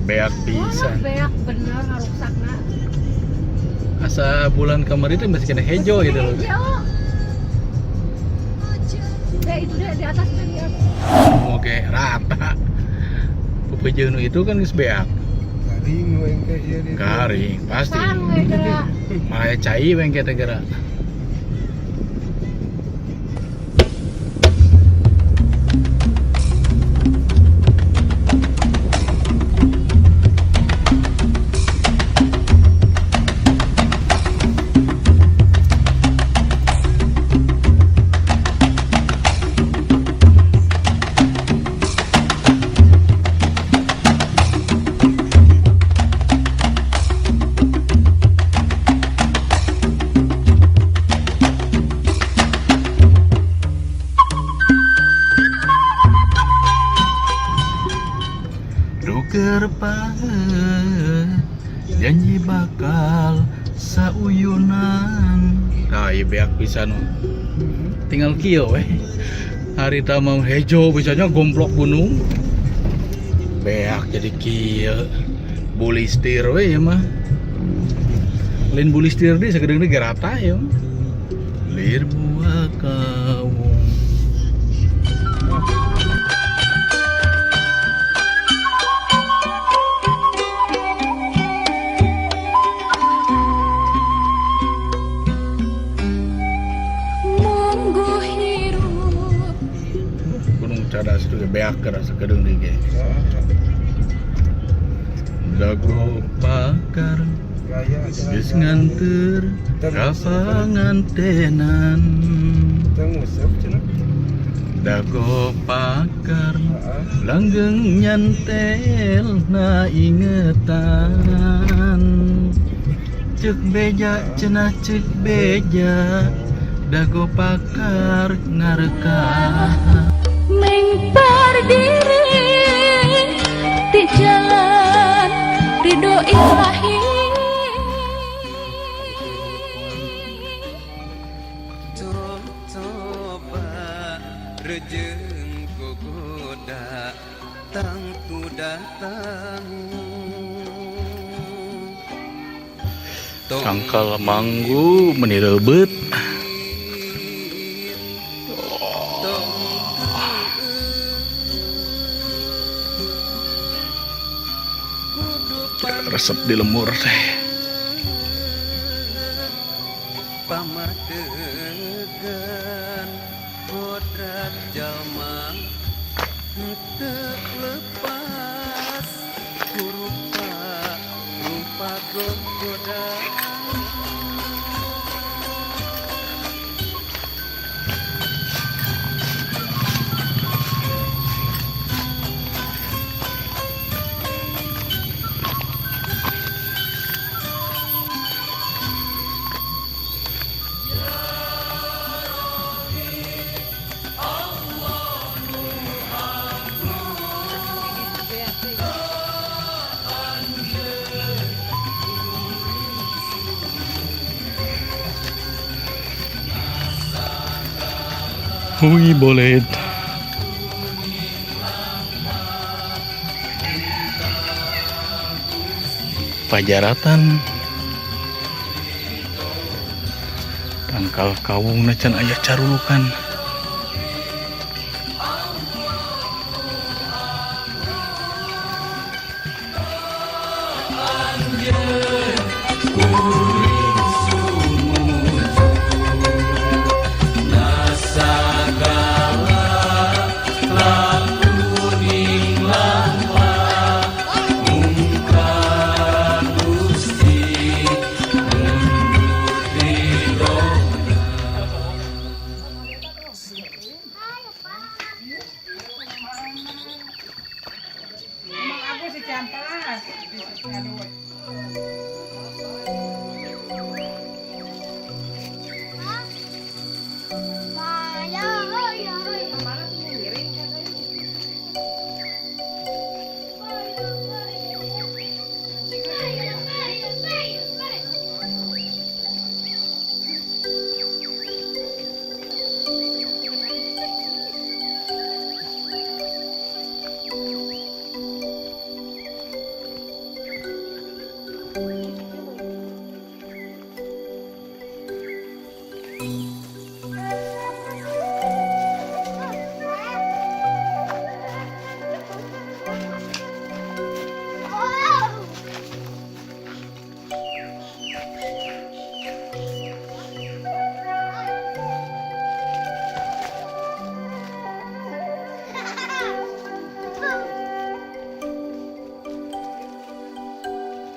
Beak pisan. Beak bener ruksakna. Asa bulan kemarin itu masih kena hejo gitu loh. Hejo. Itu dia di atas udah dia. Oke, rata. Pupejeun itu kan geus beak. Garing wengke ieu dia. Garing, pasti. Pan we geura. Maya cai wengke teh geura. Duker pahe janji bakal sauyunan. Nah, ieu beak pisan. Tinggal kieu we. Harita mau hejo bisanya gomplok gunung. Beak jadi kieu. Bulistir we ya mah. Lain bulistir deui sagedeung ge rata ya. Lir buah kawung. Cadas itu beak kerasa kedeng di ge. Dago pakar geus nganteur kapangan tenan. Tang usap cenah. Dago pakar langgeng nyantel na ingetan. Cek beja cenah cek beja. Dago pakar ngarekah. Berdiri di jalan ridho ilahi. Coba rejeng gogoda tang tu datang. Sangkal manggu menirebeut. Resep di lemur teh. Pamadegan kodrat jalma teu lepas rupa gogoda. Hui bolet. Pajaratan. Tangkal kawung na can aya carulukan.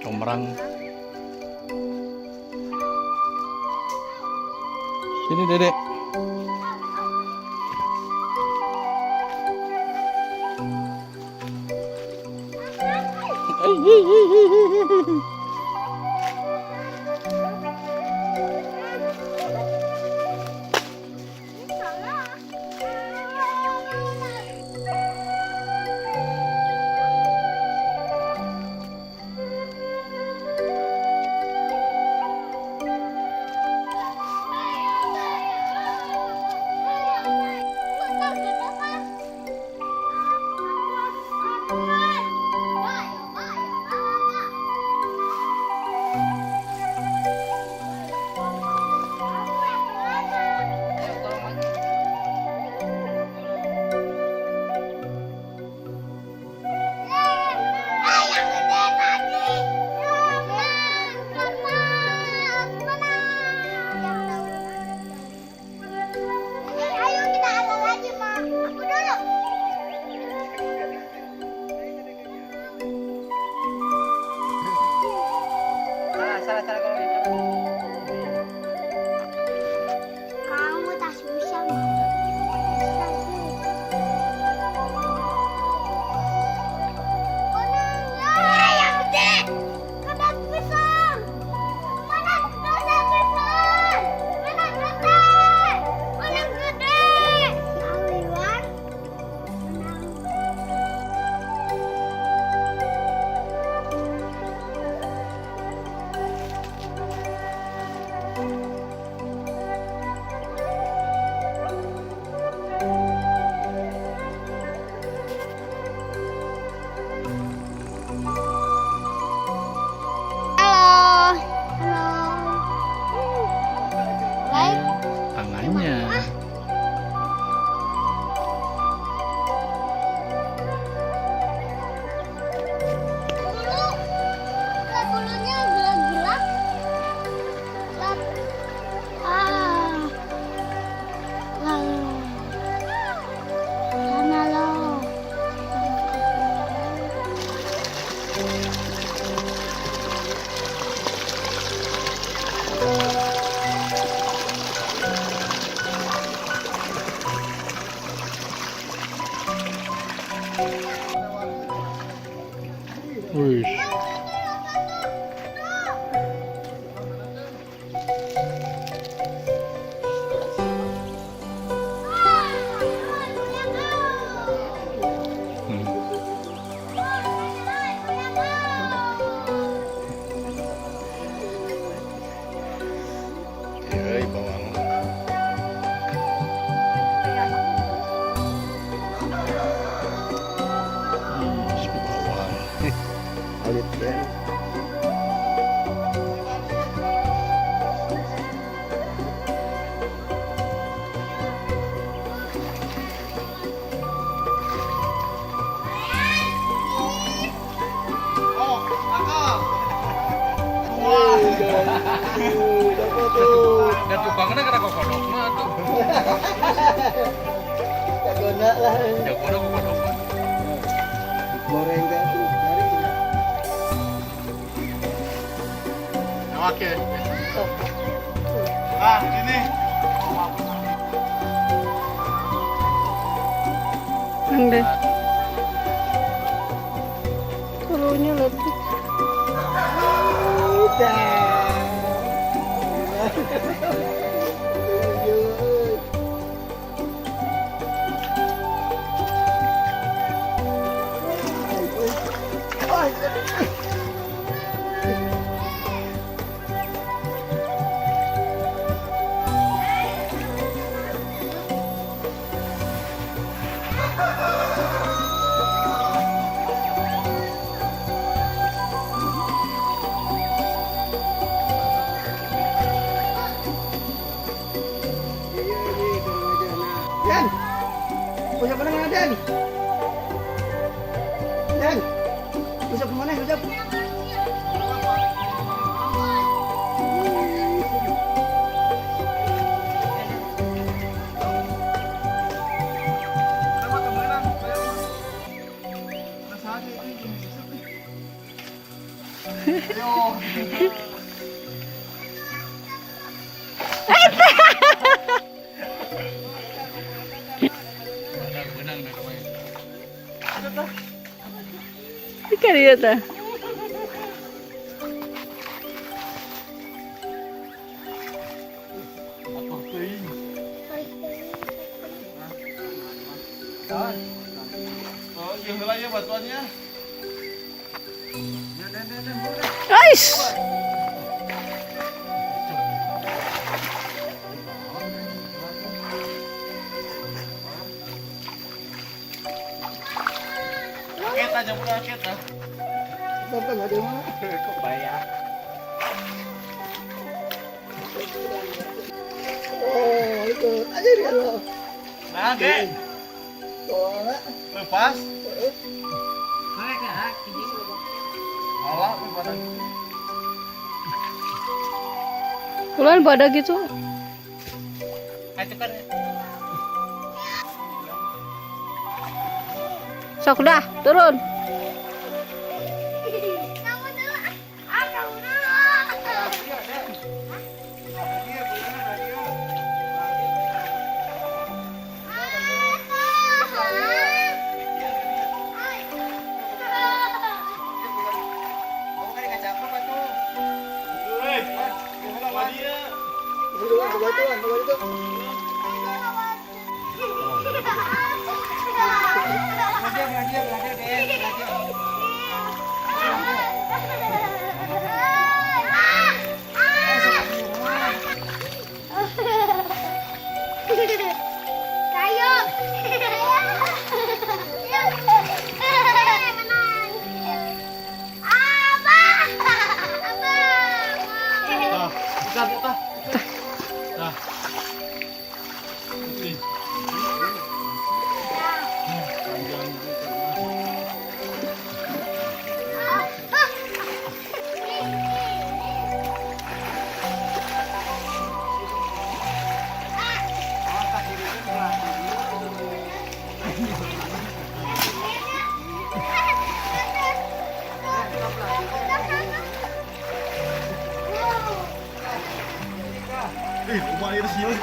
Combrang. Sini Dedek. Kamu tak susah. Tangannya. Bulunya gelap-gelap. Lalu sana loh. Wih. Hei, bawang. Si bawang. Alit ya. Dapat tuh. Dan tukangnya kena kokodok mah tuh. Tak guna lah. Jagonya kokodok mah. Goreng dah tuh. Mari. Oke. Ah, sini. Ande. Turunnya lebih. Dan, usap mana mana Dan? Dan, usap mana usap? Benang dah kau. Ikan dia tah. Apa ting? Oh, yang lah ya batuannya. Ais. Kita jam berapa kita? Sampai nggak ada mana. Kebayang. Oh, itu aja dia loh. Nah, dek. Soalnya, Lepas. Alah, lepas. Ulan pada gitu. Itu kan. Sok dah, turun. Kamu dulu. Kamu dulu. Batuan, itu. Kayu. Menang. Abang. Dah, bisa buka. Dah. Oke. Rumah air siul.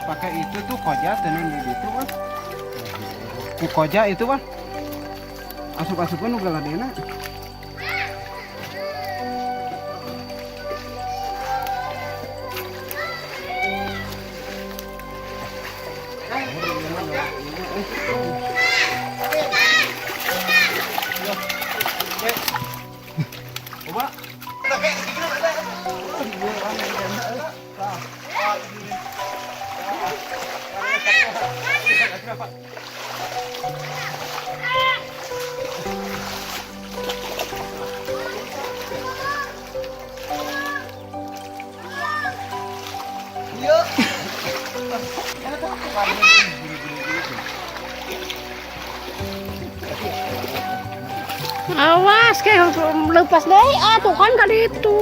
Pakai itu tuh koja tenun gitu kan. Ku koja itu kan. Asup-asupkan udah ladena. Coba. Awas kayak lepas deh. Ah, tuh kan kali itu.